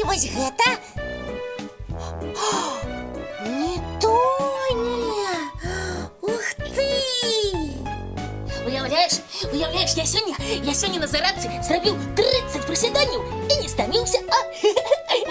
І вось гэта не тоне. Ух ты! Уявляеш, я сёння на зарадцы зрабіў 30 прысяданняў і не стаміўся.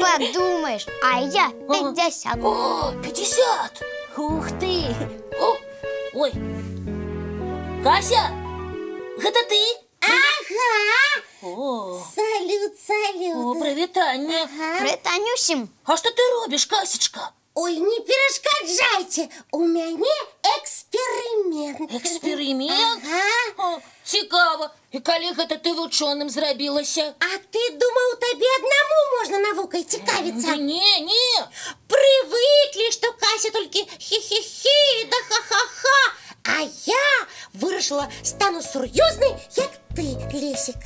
Подумаешь, а я 50. О, 50! Ух ты! Ой, Кася, гэта ты? Ага! О, Салют. прывітанне. Прывітанне ўсім. А што ты робіш, Касечка? Ой, не перашкаджайце, у мяне эксперымент. Эксперымент? Ага. Цікава. І калі гэта ты вучоным зрабілася? А ты думаў, табе аднаму можна навукай цікавіцца? Не. Прывыклі, што Кася толькі хі-хі-хі, да ха-ха-ха. А я вырашыла, стану сур'ёзнай, як ты, Лесік.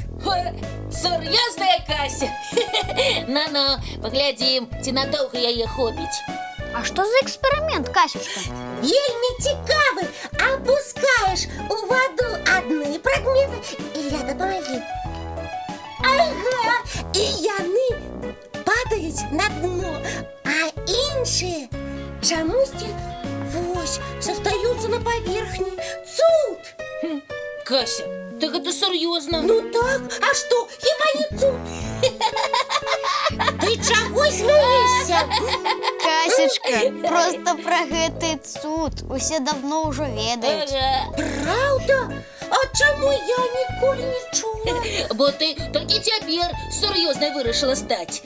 Сур'ёзная Кася. Ну, паглядзім, ці надоўга яе хопіць. А што за эксперымент, Касечка? Вельмі цікавы. Опускаеш у ваду адны прадметы, і ряда памагі. Ага, і яны падаюць на дно, а іншыя чамусьці вось застаюцца на паверхні. Цуд! Кася, ты гэта сур'ёзна? Ну так, а што, хіба не цуд? Ты чаго смеешся? Касечка, просто пра гэты цуд усе давно ўжо ведаюць. Праўда? А чаму я ніколі не чула? Бо ты толькі цяпер сур'ёзнай вырашыла стаць.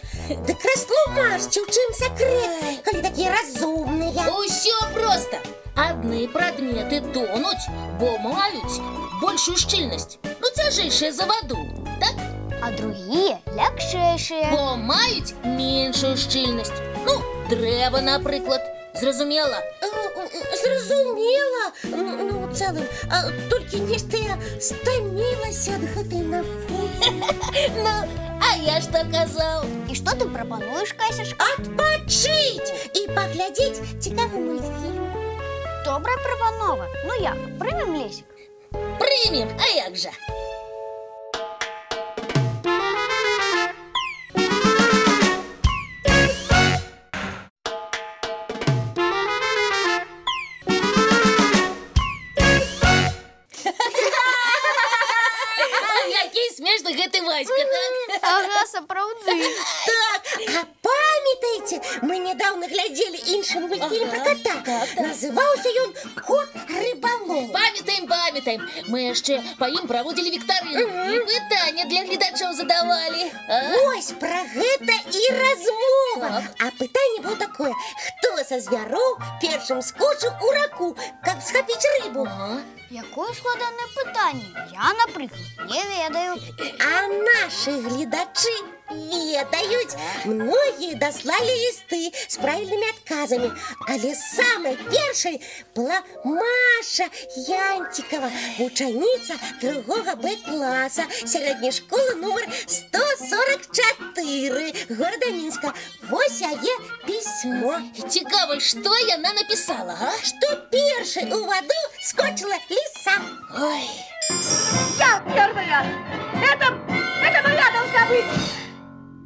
Дык растлумачце, у чым сакрэт, калі такія разумныя. Усё проста. Адны прадметы тонуць, бо маюць большую шчыльнасць. Ну, цяжэйшыя за ваду, так? А другія лягчэйшыя. Бо маюць меншую шчыльнасць. Ну, дрэва, напрыклад. Зразумела? Зразумела. Ну, у цэлым, толькі нешта я стамілася ад гэтай навукі. Ну, а я што казаў? І што ты прапануеш, Касечка? Адпачыць і паглядзець цікавы мультфільм. Добрая прапанова. Ну як, прымем, Лесік? Прымем, а як жа? Який смешны гэты Васька, так? Ага, сапраўды. Так, а памятаеце, мы нядаўна глядзелі іншы мультфільм пра кота. Называўся ён «Кот-рыбалоў». Памятаем. Мы яшчэ па ім праводзілі віктарыну. І пытанне для гледачоў задавалі. Вось пра гэта і размова. А пытанне было такое: хто са звяроў першым скочыў у раку, каб схапіць рыбу? Якое складанае пытанне? Я, напрыклад, не ведаю. А нашы гледачы ведаюць. Многія даслалі лісты з правільнымі адказамі. Але самай першай была Маша Янцікава, вучаніца 2 Б-класа сярэдняй школы нумар 144 горада Мінска. Вось яе пісьмо. Цікава, што яна напісала, а? Што першай у ваду скочыла ліса. Ой. Я первая! Это моя должна быть!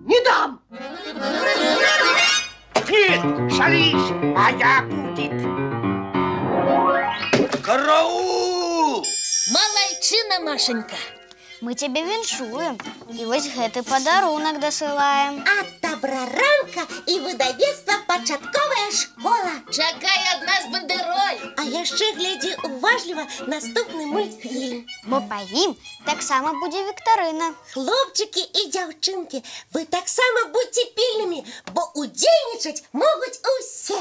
Не дам! Ты шалишь, моя будет! Караул! Малайчына, Машенька. Мы цябе віншуем. І вось гэты падарунак дасылаем. Ад Добраранка і выдавецтва «Пачатковая школа». Чакай ад нас бандэроль. А яшчэ глядзі уважліва наступны мультфільм. Бо па ім таксама будзе віктарына. Хлопчыкі і дзяўчынкі, вы таксама будьце пільнымі, бо удзельнічаць могуць усе.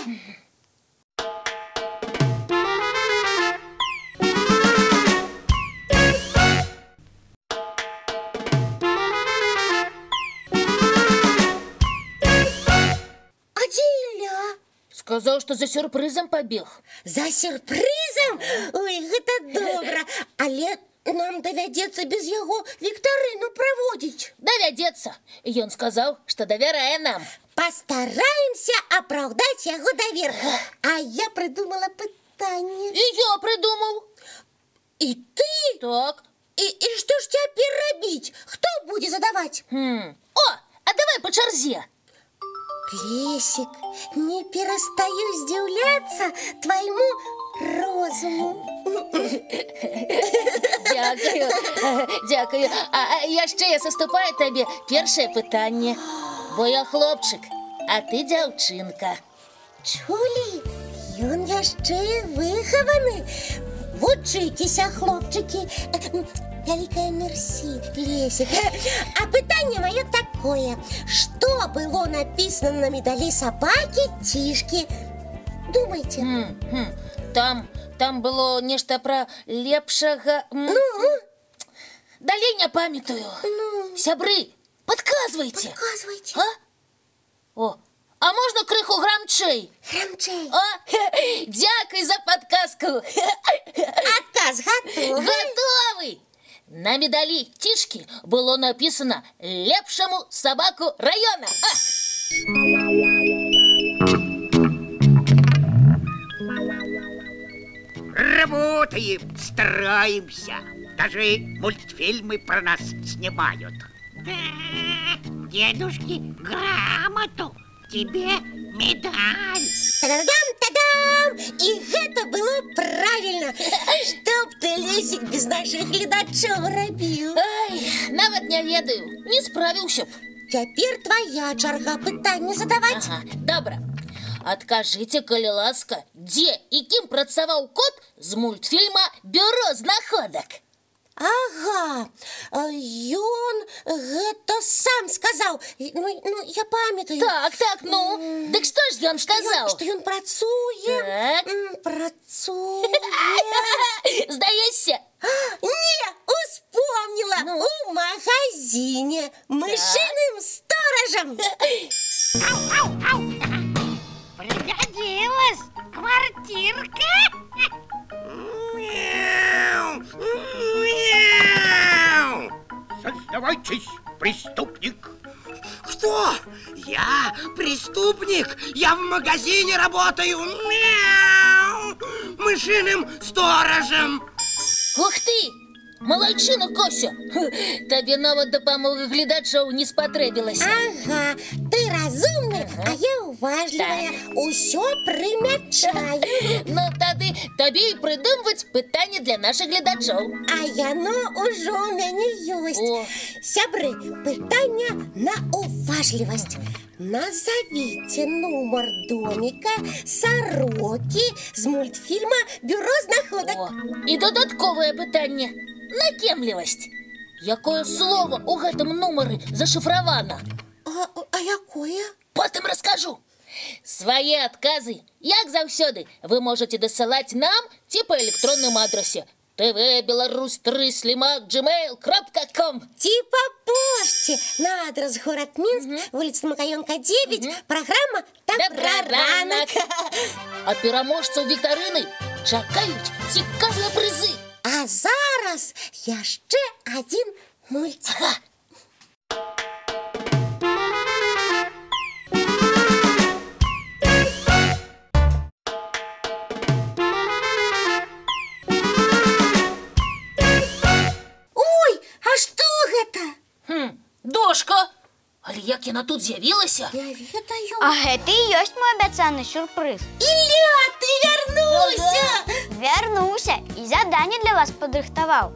Сказаў, што за сюрпрызам пабег. За сюрпрызам? Ой, гэта добра. Але нам давядзецца без яго віктарыну праводзіць. Давядзецца. Ён сказаў, што давярае нам. Пастараемся апраўдаць яго давер. А я прыдумала пытанне. І я прыдумаў. І ты? Так. І што ж цяпер рабіць? Хто будзе задаваць? О, а давай па чарзе. Лесик, не перестаю здивляться твоему розуму. Дякую, дякую. А яшчэ заступаю табе першае пытанне. Бо я хлопчык, а ты дзяўчынка. Чулі, ён яшчэ выхаваны. Вучыцеся, хлопчыкі. Вялікае мерсі, Лесик. А пытанне маё такое. Што было написано на медалі сабакі Цішкі? Думайце. Там было нешта пра лепшага... Далей не памятаю. Сябры, падказвайце. Падказвайце. А можна крыху грамчэй? Грамчэй. Дзякуй за падказку. Адказ гатовы? Гатовы! На медалі Цішкі было написано «Лепшаму сабаку района». Работаем, стараемся. Даже мультфильмы про нас снимают. Дедушке грамоту, тебе медаль. Та-дам-та-дам! І гэта было правильно. Што б ты, Лесик, без наших гледачоў рабіў? Нават не ведаю, не справіўся б. Цяпер твоя чарга пытанне задаваць. Добра. Адкажыце, калі ласка, дзе і кім працаваў кот з мультфільма «Бюро знаходак»? Ага, ён гэта сам сказаў. Ну, я памятаю. Так, дык што ж ён сказаў? Што ён працуе. Так. Працуе. Здаешся? Не, успомнила. У магазине мышиным сторожем. Ау. Пригодилась квартирка. Мяу. Создавайтесь, преступник. Что? Я преступник? Я в магазине работаю. Мяу. Мышиным сторожем. Ух ты! Малайчына, Кося! Табе нават дапамога гледачоў не спатрэбілася. Ага, ты разумны, а я уважливая. Усё прымячаю. Ну, тады табе і прыдумваць пытанне для нашых гледачоў. А яно ўжо ў мяне ёсць. Сябры, пытанне на уважливасць. Назовите нумар домика сороки з мультфільма «Бюро знаходак». І дадатковае пытанне. Накемлівасць. Якое слово у гэтым нумары зашифравана? А якое? Потым раскажу. Свае адказы, як заўсёды, вы можете дасылаць нам ці па электронным адрасе tvbelorus3@gmail.com. Ці па пошце на адрес город Мінск, вуліца Макаёнка, 9, праграма «Добраранак». А пераможцаў віктарыны чакаюць цікавыя прызы. А зараз яшчэ один мультик. Ой, а што гэта? Дошка! Але як яна тут з'явілася? Не ведаю. А гэта і ёсць мой абяцаны сюрпрыз. Ілля, ты вярнуўся! Вярнуўся і заданне для вас падрыхтаваў.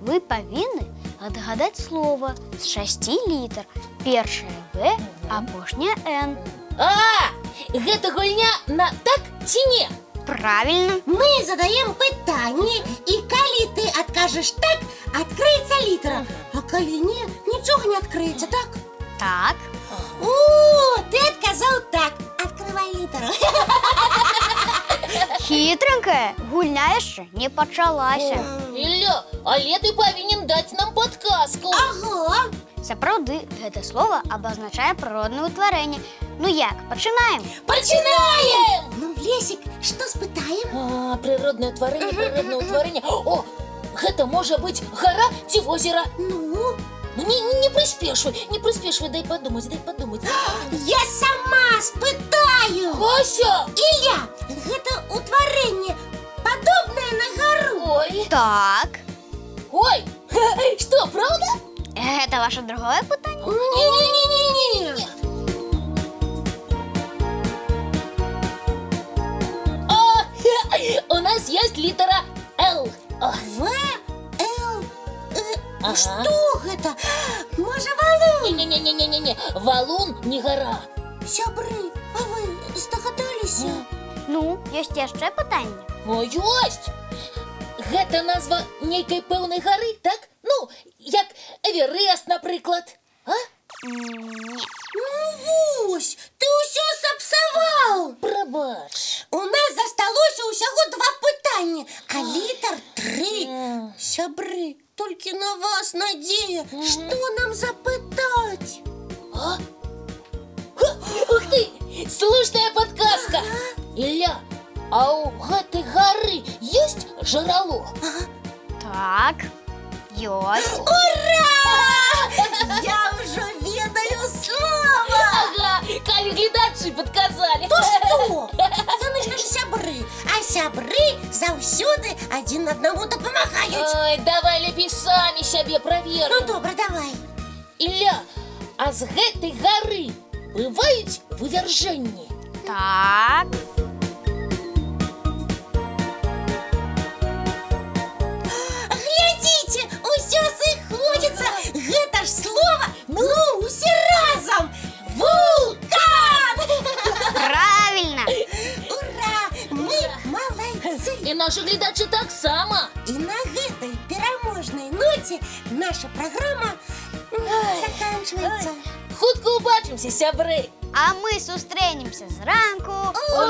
Вы павінны адгадаць слова з 6 літар. Першае «В», апошняе «Н». Гэта гульня на так ці не? Правильно. Мы задаем пытанне, і калі ты адкажаш так, адкрыецца літара. А калі не, нічога не адкрыецца, так? Так. О, ты адказаў так. Открывай літару. Хитренькая, гульня яшчэ не пачалася. Ілля, але ты павінен даць нам падказку. Ага. Сапраўды, гэта слово абазначае прыроднае ўтварэнне. Ну як, пачынаем? Пачынаем! Ну, Лесик, што спытаем? Прыроднае ўтварэнне. О, гэта можа быць гара ці возера. Ну? Не прыспешвай, дай падумаць. Я сама спытаю. Кося! Ілля, гэта ўтварэнне падобнае на гару. Ой, Так. ой, што, правда? Гэта ваше другое пытанне? Не. нас есть литера Л. О, В, Л, Ага. Что гэта? Можа, валун? не-не-не-не-не-не. Валун не гора. Сябры, а вы здагадаліся? Ну, ёсць яшчэ пытанне? О, ёсць! Гэта назва нейкай пэўнай гары, так? Ну, як Эверест, напрыклад. А? Не. Ну вось, ты ўсё сапсаваў. Прабач. У нас засталося ўсяго 2 пытання, а літар 3. Сябры, толькі на вас надзея. Што нам запытаць? А? Ха, ух ты! Слушная подсказка! Ілля, а у гэтай гары ёсць жарало? Так, ёсць. Ура! Я ўжо ведаю слова! Ага, калі гледачы падказалі. То што? Яны ж нашы сябры, а сябры заўсёды адзін аднаму дапамагаюць. Ой, давай лепей самі сябе Ну праверым. добра, давай. Ілля, а з гэтай гары бываюць вывяржэнні? Так. Глядзіце, усё сыходзіцца. Гэта ж слова, ну, усе разам. Вулкан! Правильно. Ура! Мы малайцы! І нашы гледачы таксама. І на гэтай пераможнай ноце наша праграма заканчваецца. Хутка ўбачымся, сябры. А мы сустрэнемся зранку У у